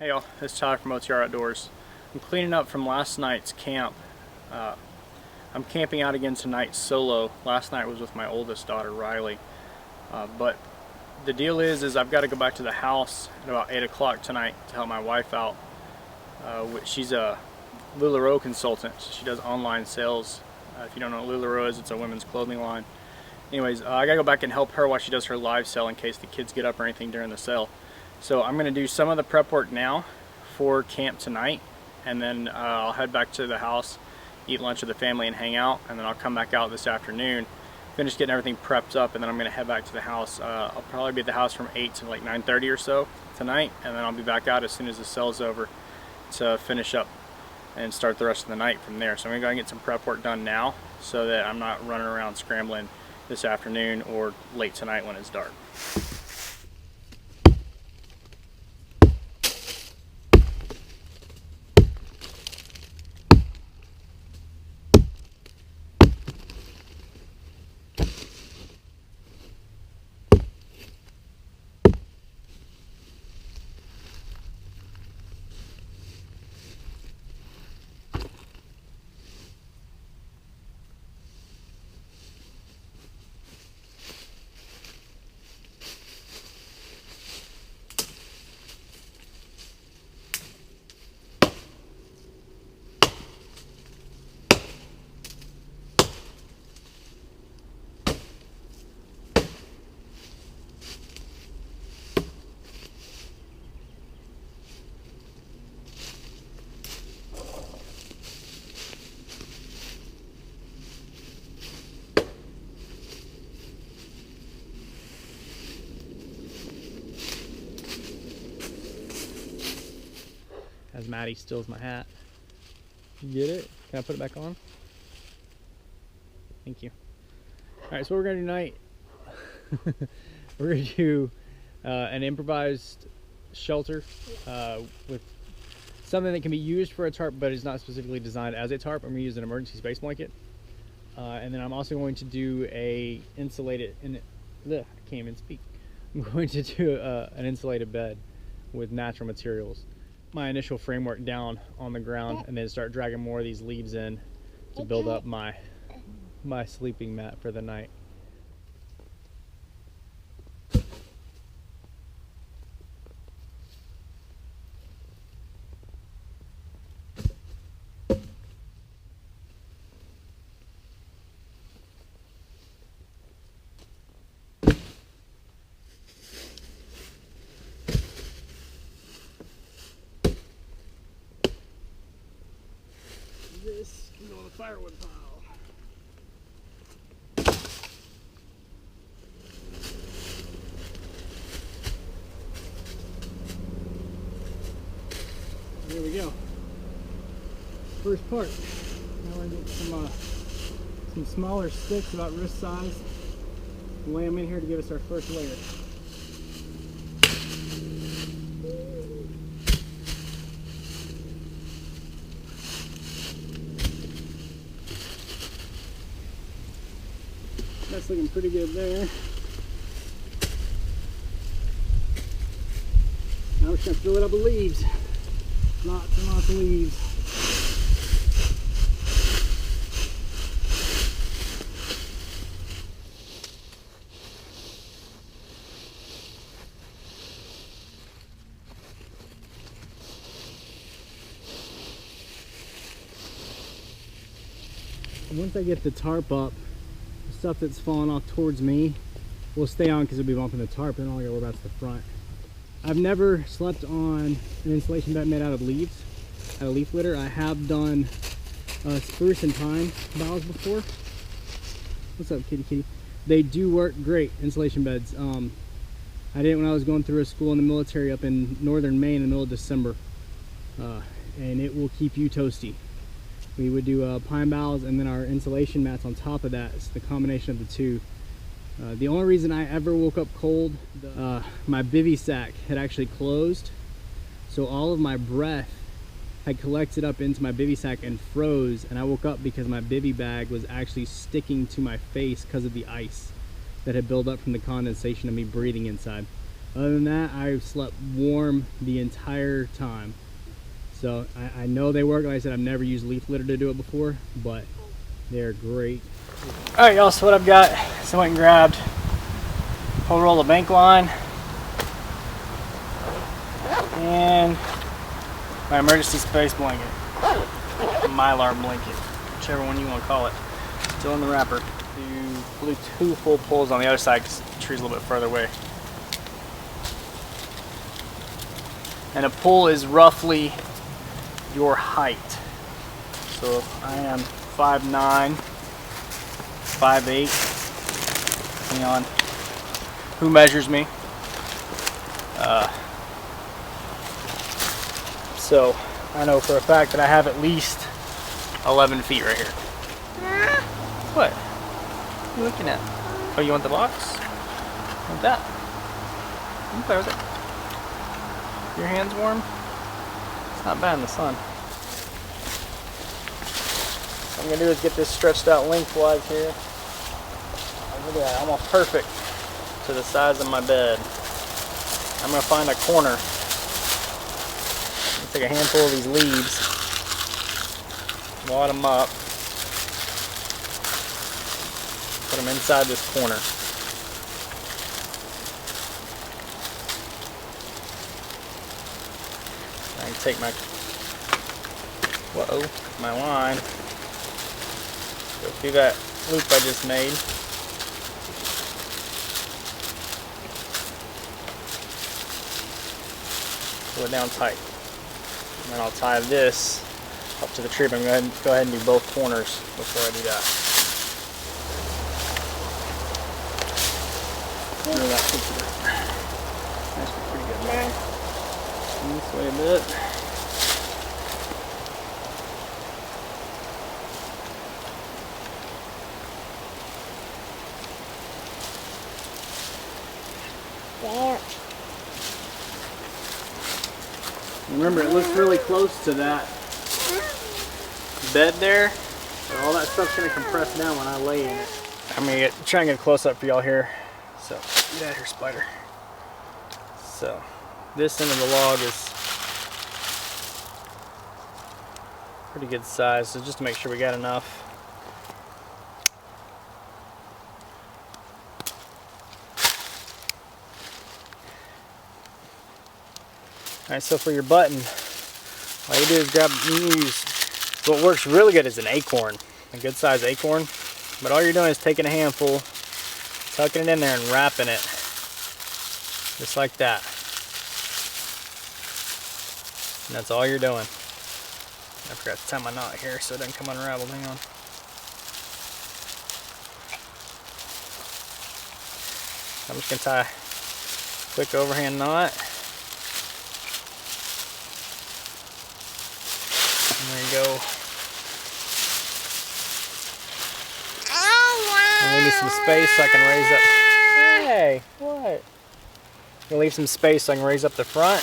Hey y'all, it's Tyler from O.T.R.Outdoors. I'm cleaning up from last night's camp. I'm camping out again tonight solo. Last night was with my oldest daughter, Riley. But the deal is I've got to go back to the house at about 8 o'clock tonight to help my wife out. She's a LuLaRoe consultant. She does online sales. If you don't know what LuLaRoe is, it's a women's clothing line. Anyways, I gotta go back and help her while she does her live sale in case the kids get up or anything during the sale. So I'm gonna do some of the prep work now for camp tonight, and then I'll head back to the house, eat lunch with the family and hang out, and then I'll come back out this afternoon, finish getting everything prepped up, and then I'm gonna head back to the house. I'll probably be at the house from 8 to like 9:30 or so tonight, and then I'll be back out as soon as the sale's over to finish up and start the rest of the night from there. So I'm gonna go and get some prep work done now so that I'm not running around scrambling this afternoon or late tonight when it's dark. As Maddie steals my hat. You get it? Can I put it back on? Thank you. Alright, so what we're going to do tonight, we're going to do an improvised shelter with something that can be used for a tarp but is not specifically designed as a tarp. I'm going to use an emergency space blanket. And then I'm also going to do a insulated, I can't even speak. I'm going to do an insulated bed with natural materials. My initial framework down on the ground, and then start dragging more of these leaves in to build up my sleeping mat for the night. This can go on the firewood pile. There we go. First part. Now we're gonna get some smaller sticks about wrist size. Lay them in here to give us our first layer. That's looking pretty good there. Now we're just gonna fill it up with leaves. Lots and lots of leaves. Once I get the tarp up, stuff that's falling off towards me will stay on because it'll be bumping the tarp, and all I gotta worry about is the front. I've never slept on an insulation bed made out of leaves, out of leaf litter. I have done spruce and pine boughs before. What's up, kitty kitty? They do work great, insulation beds. I did it when I was going through a school in the military up in northern Maine in the middle of December, and it will keep you toasty. We would do pine boughs, and then our insulation mats on top of that. It's the combination of the two. The only reason I ever woke up cold, my bivy sack had actually closed, so all of my breath had collected up into my bivy sack and froze, and I woke up because my bivy bag was actually sticking to my face because of the ice that had built up from the condensation of me breathing inside. Other than that, I've slept warm the entire time. So I know they work. Like I said, I've never used leaf litter to do it before, but they're great. All right, y'all, so what I've got, so I went and grabbed a whole roll of bank line and my emergency space blanket, a Mylar blanket, whichever one you want to call it, still in the wrapper. Blew 2 full pulls on the other side because the tree's a little bit further away. And a pull is roughly your height. So I am 5'9", 5'8", depending on who measures me. So I know for a fact that I have at least 11 feet right here. What? What are you looking at? Oh, you want the box? Want that? You can play with it. Your hands warm? It's not bad in the sun. What I'm gonna do is get this stretched out lengthwise here. Oh, look at that, almost perfect to the size of my bed. I'm gonna find a corner. Take a handful of these leaves, wad them up, put them inside this corner. I can take my, my line, go through that loop I just made. Pull it down tight. And then I'll tie this up to the tree, but I'm going to go ahead and do both corners before I do that. That actually pretty good, man. This way a bit. Remember, it looks really close to that bed there, so all that stuff's going to compress down when I lay in it. I'm going to try and get a close up for y'all here. So, get out of here, spider. So, this end of the log is pretty good size, so just to make sure we got enough. Alright, so for your button, all you do is use, what works really good is an acorn, a good size acorn. But all you're doing is taking a handful, tucking it in there and wrapping it, just like that. And that's all you're doing. I forgot to tie my knot here so it doesn't come unraveled, hang on. I'm just gonna tie a quick overhand knot. And there you go. And leave me some space so I can raise up. Hey, what? Gonna leave some space so I can raise up the front.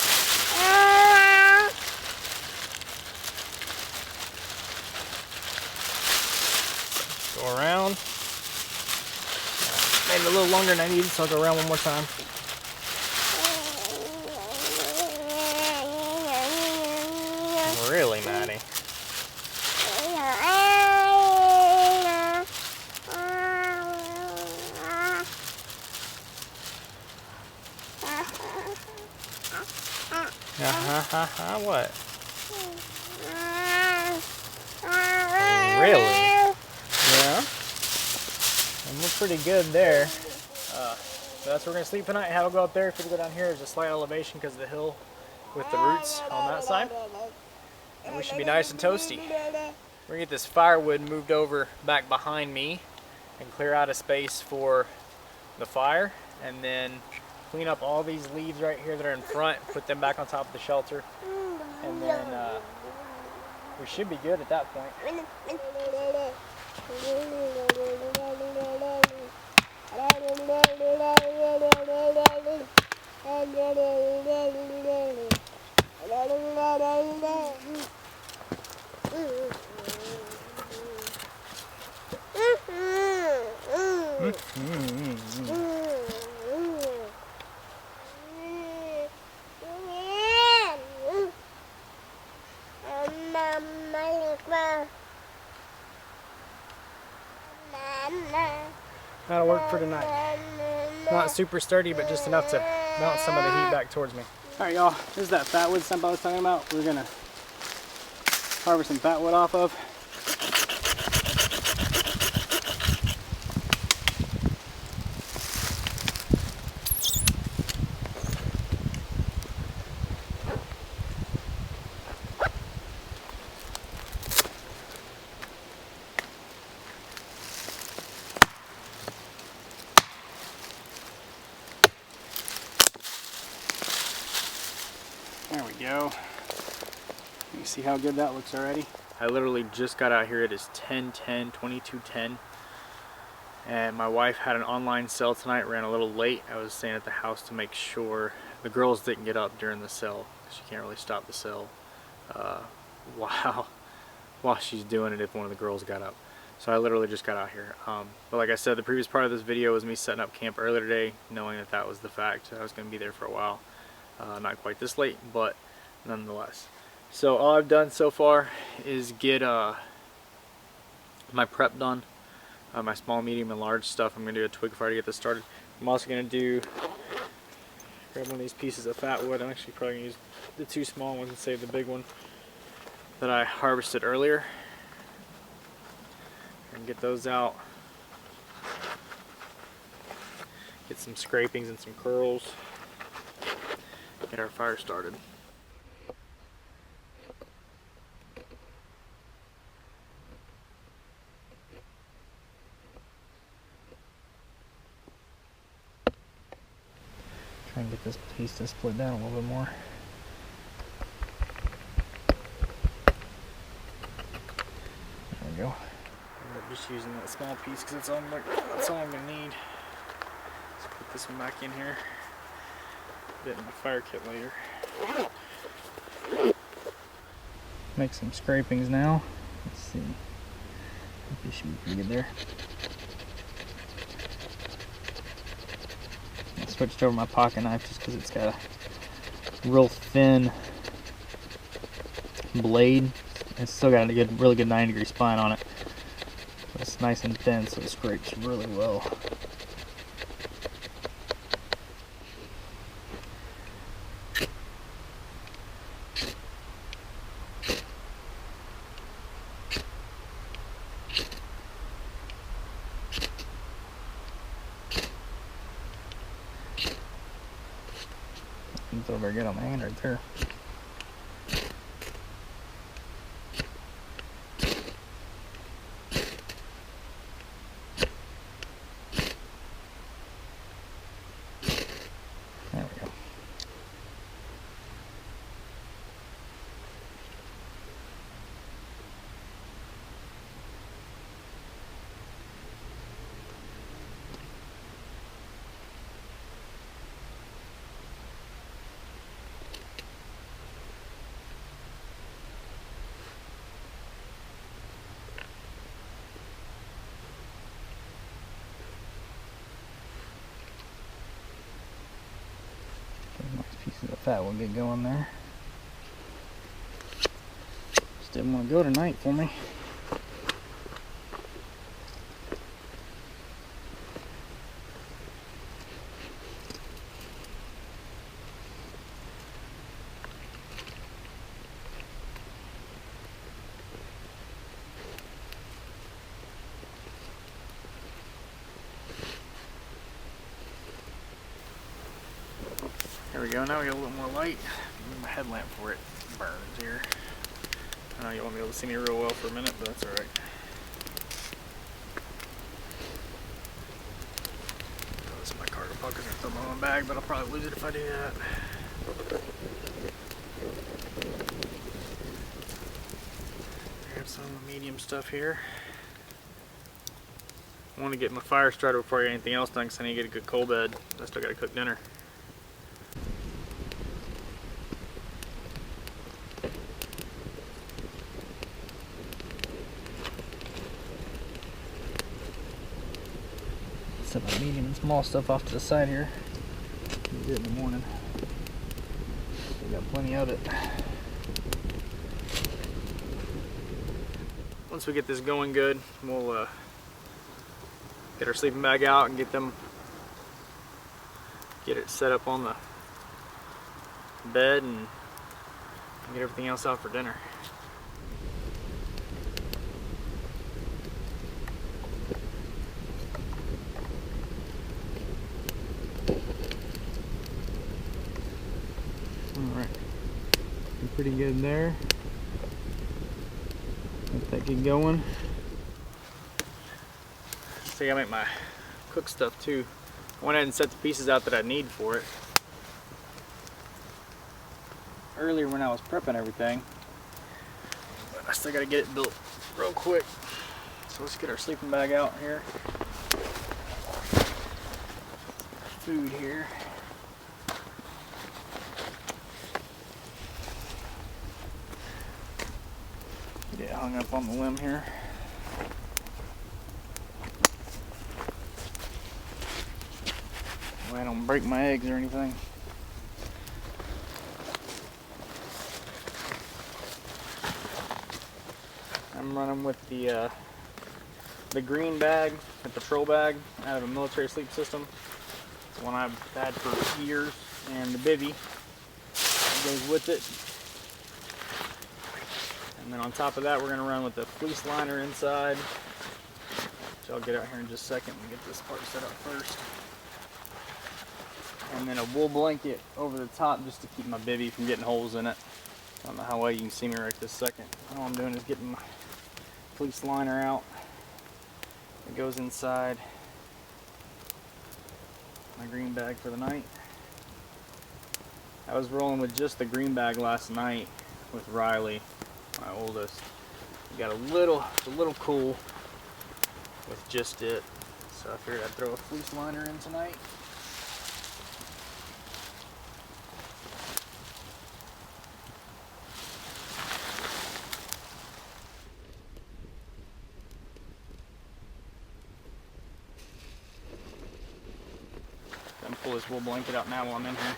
Go around. Made it a little longer than I needed, so I'll go around one more time. Really, Maddie? What? Really? Yeah? And we're pretty good there. So that's where we're going to sleep tonight. How to go up there, if we go down here, there's a slight elevation because of the hill with the roots on that side. And we should be nice and toasty. We're going to get this firewood moved over back behind me and clear out a space for the fire. And then clean up all these leaves right here that are in front, put them back on top of the shelter. And then we should be good at that point. That'll work for tonight. Not super sturdy, but just enough to mount some of the heat back towards me. Alright y'all, this is that fatwood stump I was talking about. We're gonna harvest some fatwood off of. There we go. You see how good that looks already? I literally just got out here. It is 10:10, 22:10. And my wife had an online sale tonight, ran a little late. I was staying at the house to make sure the girls didn't get up during the sale. She can't really stop the sale while she's doing it if one of the girls got up. So I literally just got out here. But like I said, the previous part of this video was me setting up camp earlier today, knowing that that was the fact. I was going to be there for a while. Not quite this late, but nonetheless. So all I've done so far is get my prep done. My small, medium, and large stuff. I'm going to do a twig fire to get this started. I'm also going to grab one of these pieces of fat wood. I'm actually probably going to use the two small ones and save the big one that I harvested earlier. And get those out. Get some scrapings and some curls. Get our fire started. Try and get this piece to split down a little bit more. There we go. I'm just using that small piece because that's all I'm gonna need. Let's put this one back in here. Put it in my fire kit later. Make some scrapings now. Let's see. I think this should be pretty good there. I switched over my pocket knife just because it's got a real thin blade. It's still got a really good 90-degree spine on it. But it's nice and thin, so it scrapes really well. It's over good on my hand right there. There we go. Nice pieces of fat will get going there. Just didn't want to go tonight for me. There we go, now we got a little more light. Move my headlamp before it burns here. I know you won't be able to see me real well for a minute, but that's alright. This is my cargo pocket, I throw my own bag, but I'll probably lose it if I do that. Grab some of the medium stuff here. I want to get my fire started before I get anything else done because I need to get a good coal bed. I still got to cook dinner. Set my medium and small stuff off to the side here. We'll do it in the morning. We got plenty of it. once we get this going good, we'll get our sleeping bag out and get it set up on the bed and get everything else out for dinner. Alright, pretty good there. Let that get going. See, I make my cook stuff too. I went ahead and set the pieces out that I need for it. Earlier when I was prepping everything, but I still gotta get it built real quick. So let's get our sleeping bag out here. Food here. Get it hung up on the limb here. I don't break my eggs or anything. I'm running with the green bag, the patrol bag out of a military sleep system. It's one I've had for years, and the bivvy goes with it. And then on top of that, we're going to run with the fleece liner inside, which I'll get out here in just a second and get this part set up first. And then a wool blanket over the top just to keep my bivvy from getting holes in it. I don't know how well you can see me right this second. All I'm doing is getting my fleece liner out. It goes inside my green bag for the night. I was rolling with just the green bag last night with Riley, my oldest. We got a little cool with just it, so I figured I'd throw a fleece liner in tonight. I'm pull this wool blanket out now while I'm in here.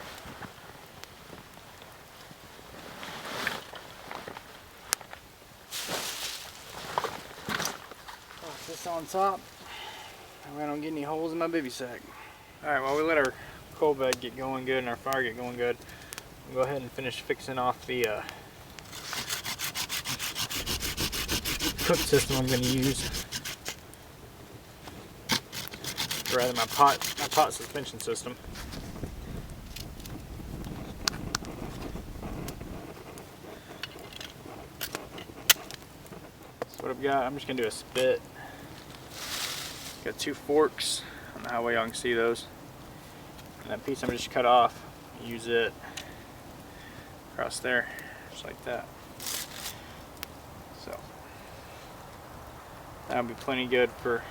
Put this on top. That way I don't get any holes in my bivvy sack. Alright, while we let our coal bed get going good and our fire get going good, we'll go ahead and finish fixing off the cook system I'm going to use. Or rather my pot suspension system. So what I've got, I'm just going to do a spit. Got 2 forks. I don't know how well y'all can see those. And that piece I'm just cut off. Use it across there, just like that. So that'll be plenty good for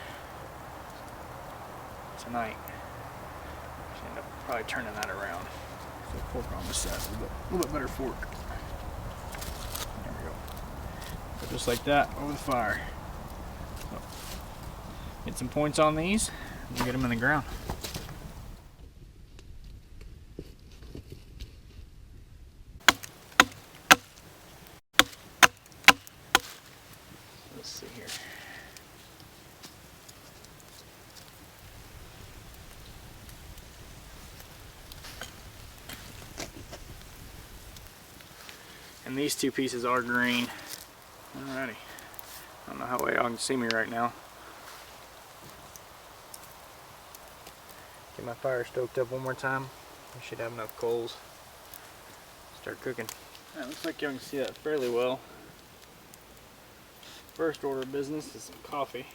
tonight. Just end up probably turning that around. So fork on this side, a little bit better fork. There we go. So just like that over the fire. So, get some points on these and get them in the ground. Let's see here. And these 2 pieces are green. Alrighty. I don't know how well y'all can see me right now. Get my fire stoked up one more time. We should have enough coals. Start cooking. It looks like y'all can see that fairly well. First order of business is some coffee.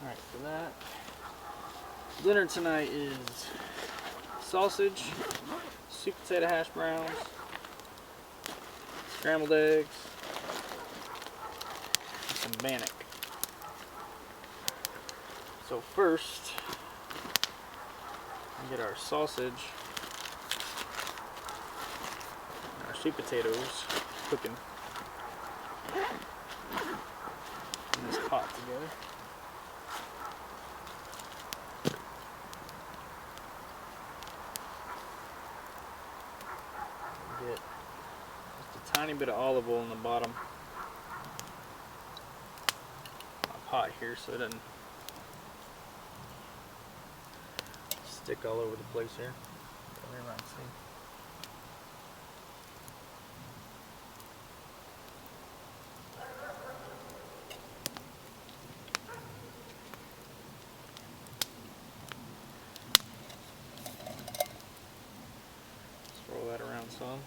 Alright, for that, dinner tonight is sausage, sweet potato hash browns, scrambled eggs, and some bannock. So first, we get our sausage and our sweet potatoes cooking in this pot together. Get just a tiny bit of olive oil in the bottom of my pot here so it doesn't stick all over the place here. Everyone see. Roll that around some.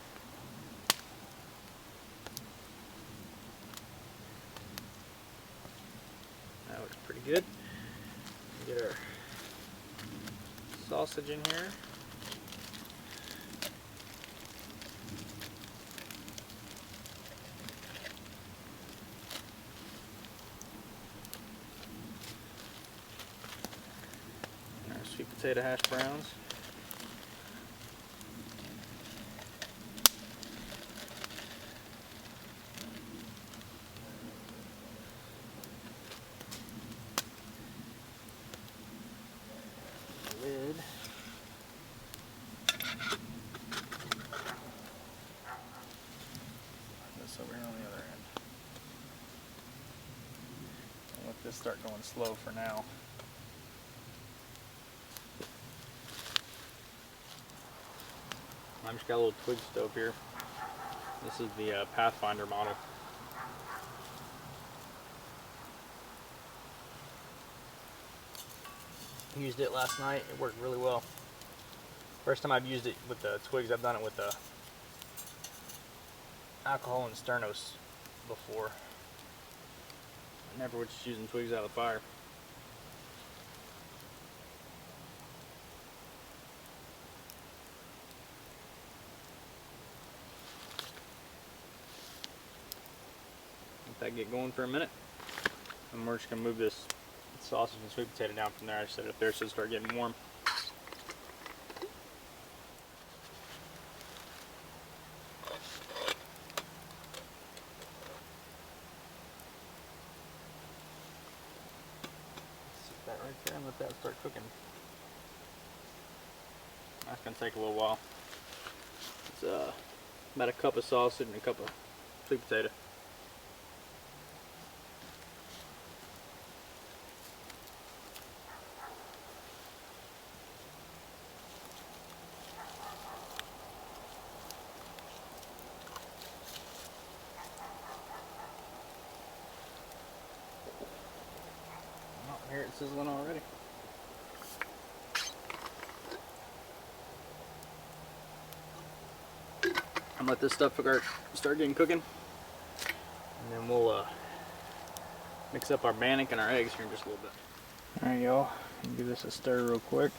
That looks pretty good. Get our sausage in here. And our sweet potato hash browns. Lid. This over here on the other end. I'll let this start going slow for now. I've just got a little twig stove here. This is the Pathfinder model. Used it last night. It worked really well. First time I've used it with the twigs. I've done it with the alcohol and sternos before. I never was just using twigs out of the fire. Let that get going for a minute, and we're just gonna move this sausage and sweet potato down from there. I just set it up there so it'll start getting warm. Set that right there and let that start cooking. That's gonna take a little while. It's about a cup of sausage and a cup of sweet potato. I hear it sizzling already. I'm gonna let this stuff start getting cooking, and then we'll mix up our bannock and our eggs here in just a little bit. All right, y'all. Give this a stir real quick.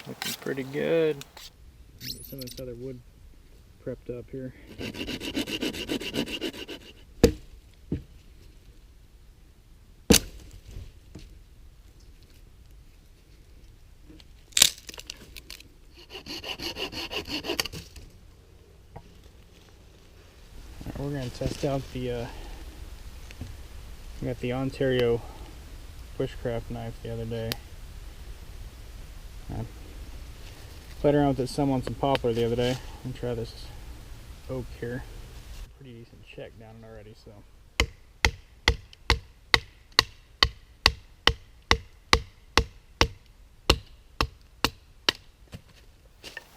Looking pretty good. Get some of this other wood prepped up here. We're going to test out the we got the Ontario Bushcraft knife the other day. I played around with it some on some poplar the other day. I'm going to try this oak here. Pretty decent check down it already, so.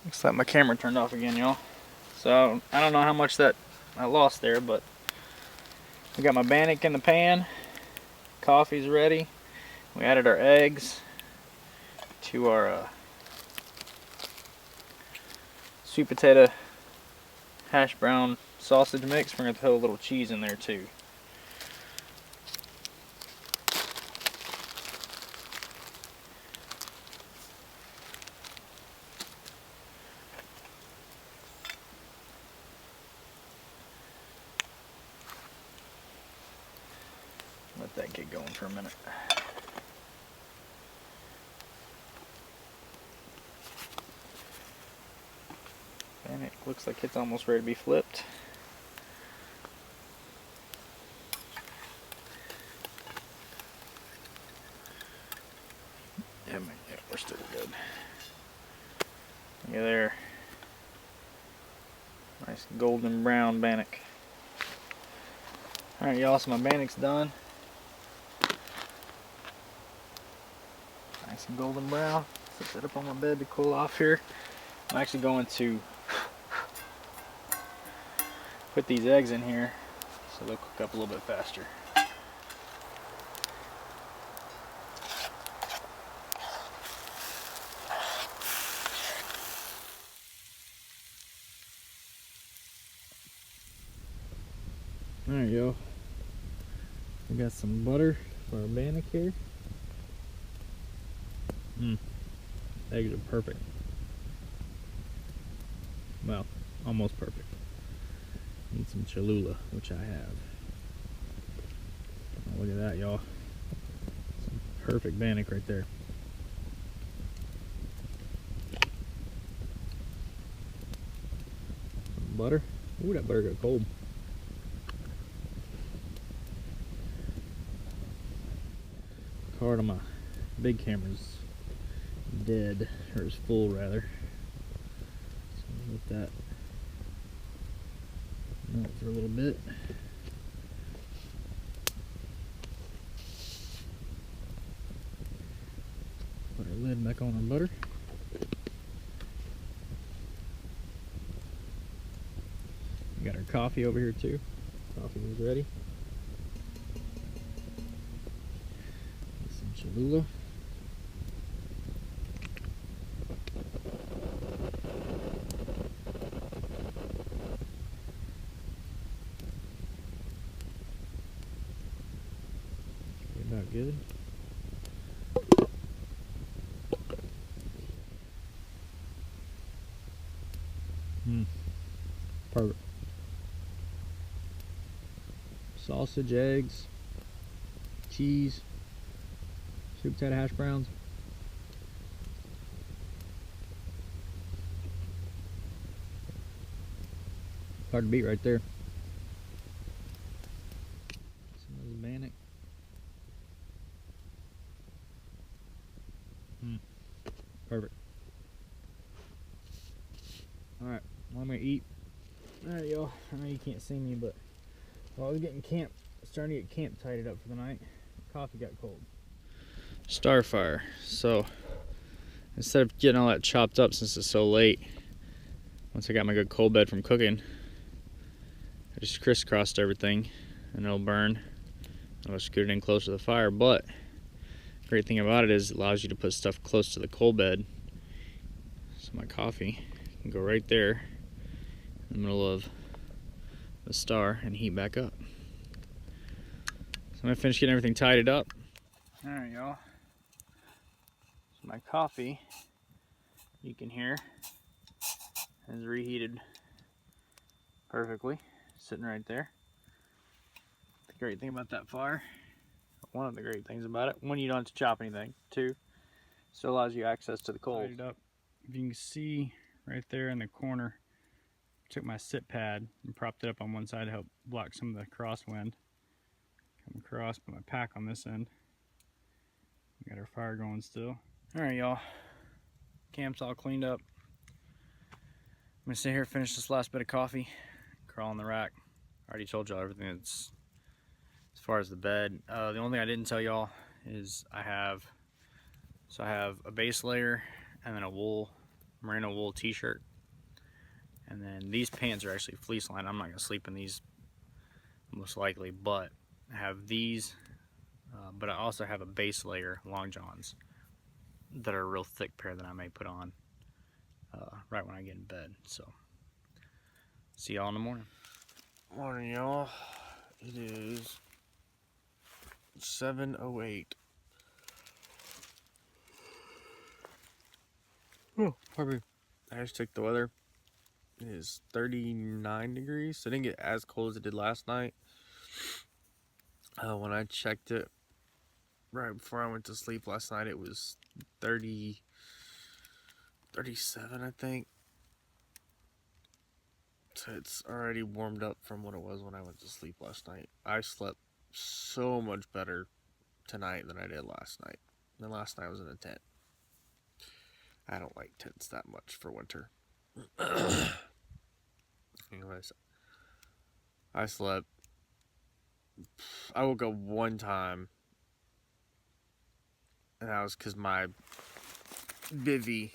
Looks like my camera turned off again, y'all. So I don't know how much that I lost there, but I got my bannock in the pan. Coffee's ready. We added our eggs to our sweet potato hash brown sausage mix. We're going to throw a little cheese in there too. Let that get going for a minute. And it looks like it's almost ready to be flipped. Yeah, we're still good. Yeah, there. Nice golden brown bannock. Alright, y'all, so my bannock's done. Nice and golden brown. Set that up on my bed to cool off here. I'm actually going to put these eggs in here so they'll cook up a little bit faster. Alright, y'all. We got some butter for our bannock here. Eggs are perfect. Well, almost perfect. Need some Cholula, which I have. Oh, look at that, y'all. Some perfect bannock right there. Some butter. Ooh, that butter got cold. Card on my big camera's dead, or is full rather. So let that melt for a little bit. Put our lid back on our butter. We got our coffee over here too. Coffee is ready. Some Cholula. About good. Perfect. Sausage, eggs, cheese, sweet potato hash browns. Hard to beat right there. Some of this bannock. Perfect. Alright, well, I'm gonna eat. Alright, y'all. I know you can't see me, but while I was starting to get camp tidied up for the night, coffee got cold. Starfire. So instead of getting all that chopped up since it's so late, once I got my good cold bed from cooking, I just crisscrossed everything and it'll burn. I'll scoot it in close to the fire, but the great thing about it is it allows you to put stuff close to the cold bed. So my coffee can go right there in the middle of the star and heat back up. So I'm gonna finish getting everything tidied up. Alright, y'all. So my coffee, you can hear, is reheated perfectly, sitting right there. The great thing about that fire, one of the great things about it, one, you don't have to chop anything. Two, still allows you access to the coals. Tidied up. If you can see right there in the corner, took my sit pad and propped it up on one side to help block some of the crosswind. Come across, put my pack on this end. We got our fire going still. Alright, y'all. Camp's all cleaned up. I'm gonna sit here, finish this last bit of coffee, crawl on the rack. I already told y'all everything that's as far as the bed. The only thing I didn't tell y'all is I have a base layer and then a merino wool t-shirt. And then these pants are actually fleece lined. I'm not gonna sleep in these most likely, but I have these But I also have a base layer long johns that are a real thick pair that I may put on right when I get in bed. So see y'all in the morning. Morning, y'all. It is 7:08. Oh, pardon me. I just checked the weather. It is 39 degrees. So it didn't get as cold as it did last night. When I checked it right before I went to sleep last night, it was 30, 37, I think. So it's already warmed up from what it was when I went to sleep last night. I slept so much better tonight than I did last night. And last night I was in a tent. I don't like tents that much for winter. Anyways, I slept. I woke up one time, and that was because my bivvy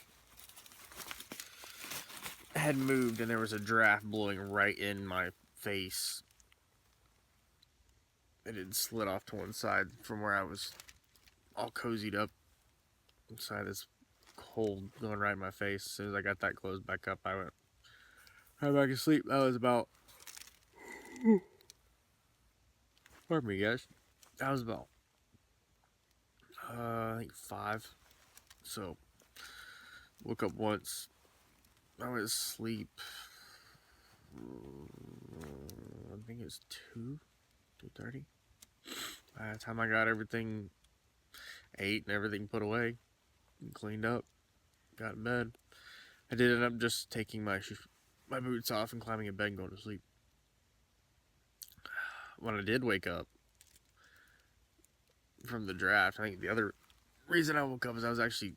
had moved, and there was a draft blowing right in my face. It had slid off to one side from where I was all cozied up inside this cold going right in my face. As soon as I got that closed back up, I went right back to sleep. That was about, pardon me, guys. That was about, I think 5. So, woke up once. I went to sleep. I think it was 2:30. By the time I got everything ate and everything put away and cleaned up, got in bed. I did end up just taking my boots off and climbing in bed and going to sleep. When I did wake up from the draft, I think the other reason I woke up is I was actually,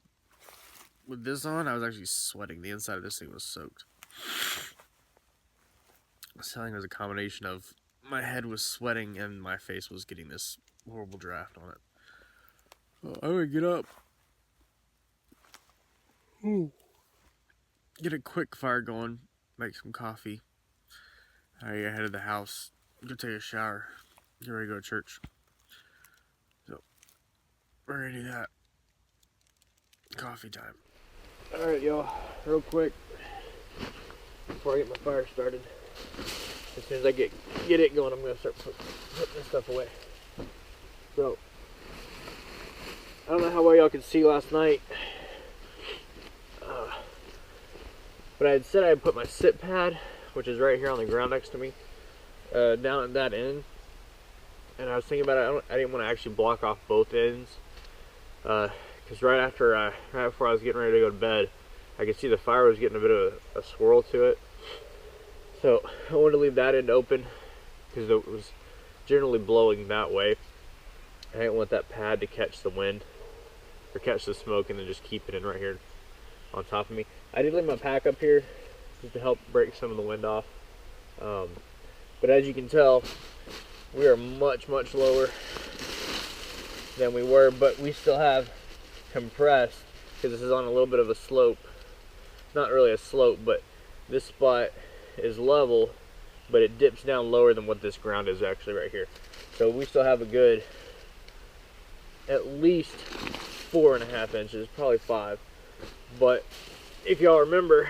with this on, I was actually sweating. The inside of this thing was soaked. So I think it was a combination of my head was sweating and my face was getting this horrible draft on it. I would get up, get a quick fire going, make some coffee. I headed to the house, go take a shower, get ready to go to church. So, we're gonna do that. Coffee time. Alright, y'all, real quick, before I get my fire started, as soon as I get it going, I'm gonna start putting this stuff away. So, I don't know how well y'all could see last night, but I had said I'd put my sit pad, which is right here on the ground next to me, down at that end. And I was thinking about it, I didn't want to actually block off both ends, because right before I was getting ready to go to bed, I could see the fire was getting a bit of a swirl to it. So I wanted to leave that end open because it was generally blowing that way. I didn't want that pad to catch the wind or catch the smoke and then just keep it in right here on top of me. I did leave my pack up here just to help break some of the wind off. But as you can tell, we are much lower than we were, but we still have compressed because this is on a little bit of a slope. Not really a slope, but this spot is level, but it dips down lower than what this ground is actually right here. So we still have a good at least 4.5 inches, probably 5. But if y'all remember,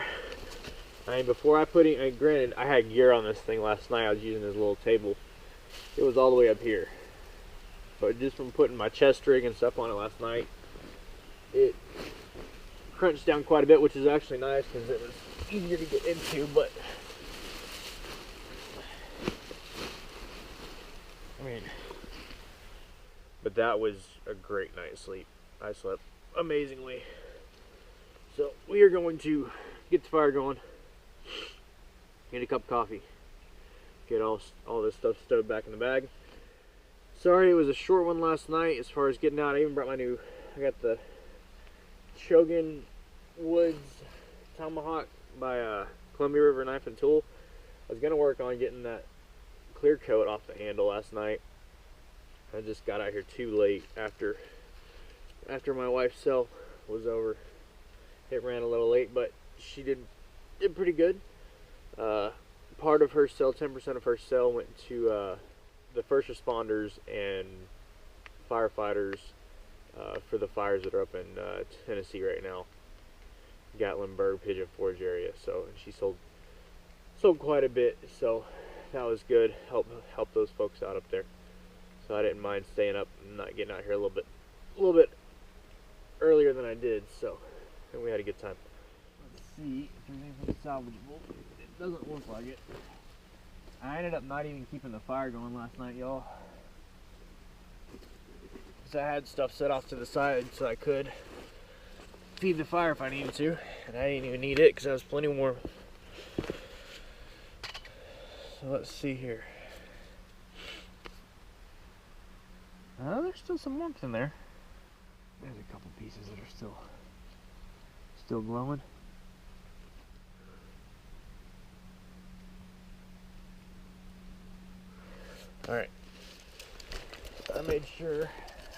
I mean, before I put in, granted, I had gear on this thing last night. I was using this little table. It was all the way up here. But just from putting my chest rig and stuff on it last night, it crunched down quite a bit, which is actually nice because it was easier to get into. But I mean, but that was a great night's sleep. I slept amazingly. So we are going to get the fire going, get a cup of coffee, get all this stuff stowed back in the bag. Sorry it was a short one last night as far as getting out. I even brought I got the Shogun Woods Tomahawk by Columbia River Knife and Tool. I was going to work on getting that clear coat off the handle last night. I just got out here too late after my wife's cell was over. It ran a little late, but she did pretty good. Part of her cell, 10% of her cell went to the first responders and firefighters for the fires that are up in Tennessee right now, Gatlinburg, Pigeon Forge area. So and she sold quite a bit, so that was good. Help those folks out up there. So I didn't mind staying up and not getting out here a little bit earlier than I did. So and we had a good time. Let's see if there's anything salvageable. It doesn't look like it. I ended up not even keeping the fire going last night, y'all. Because I had stuff set off to the side so I could feed the fire if I needed to. And I didn't even need it because I was plenty warm. So let's see here. There's still some warmth in there. There's a couple pieces that are still glowing. Alright. I made sure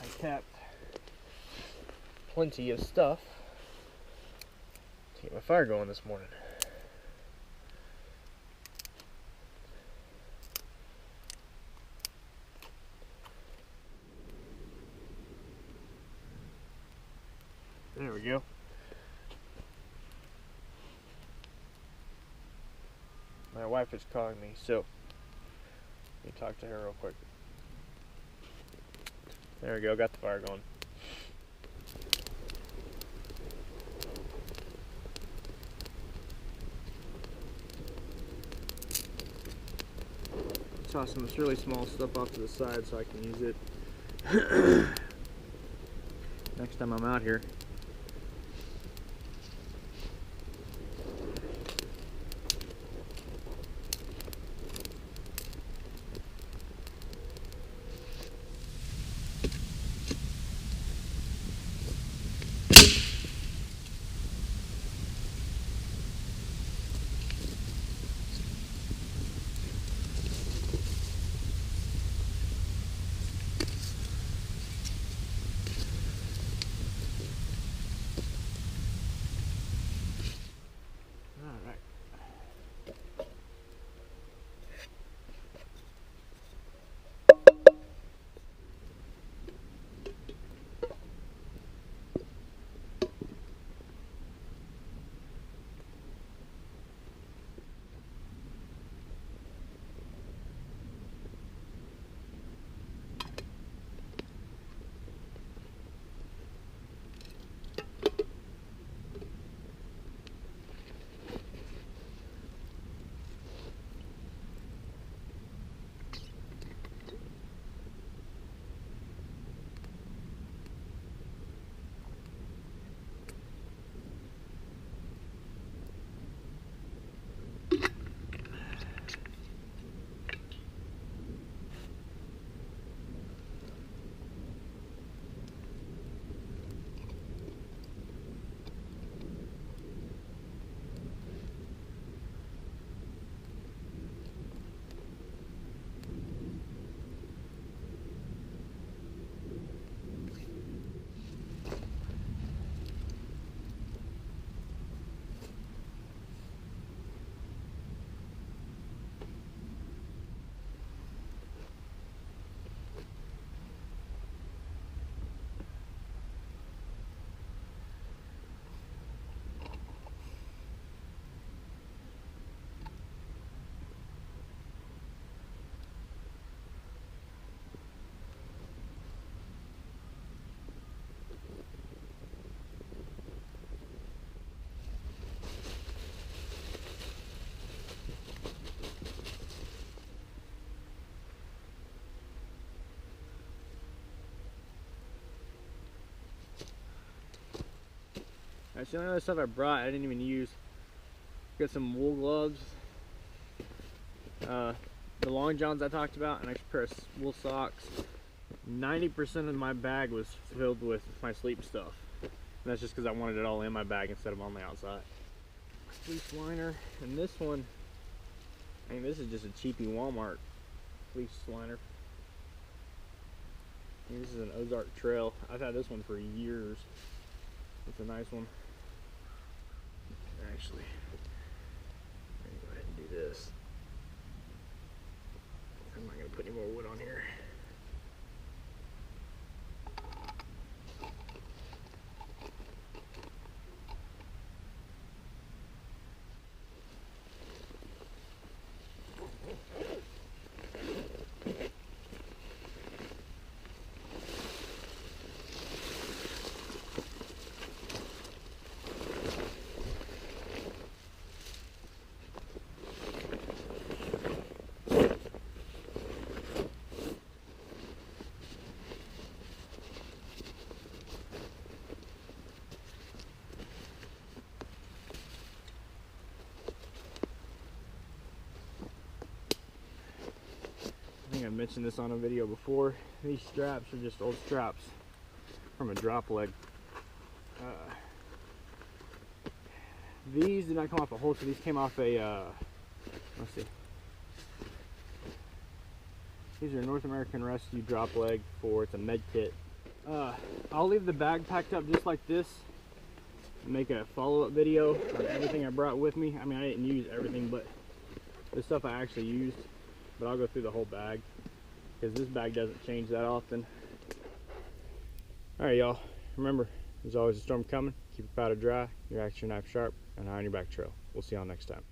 I kept plenty of stuff to get my fire going this morning. There we go. My wife is calling me, so let me talk to her real quick. There we go, got the fire going. Tossing this really small stuff off to the side so I can use it next time I'm out here. That's the only other stuff I brought I didn't even use. Got some wool gloves, the long johns I talked about, an extra pair of wool socks. 90% of my bag was filled with my sleep stuff. And that's just because I wanted it all in my bag instead of on the outside. Fleece liner, and this one, I mean, this is just a cheapy Walmart fleece liner. This is an Ozark Trail. I've had this one for years. It's a nice one. Actually, I'm gonna go ahead and do this. I'm not gonna put any more wood on here. think I mentioned this on a video before. These straps are just old straps from a drop leg. These did not come off a holster. These came off a, let's see. These are North American Rescue drop leg for, it's a med kit. I'll leave the bag packed up just like this and make a follow-up video on everything I brought with me. I mean, I didn't use everything, but the stuff I actually used. But I'll go through the whole bag because this bag doesn't change that often. All right, y'all. Remember, there's always a storm coming. Keep your powder dry, your action knife sharp, and eye on your back trail. We'll see y'all next time.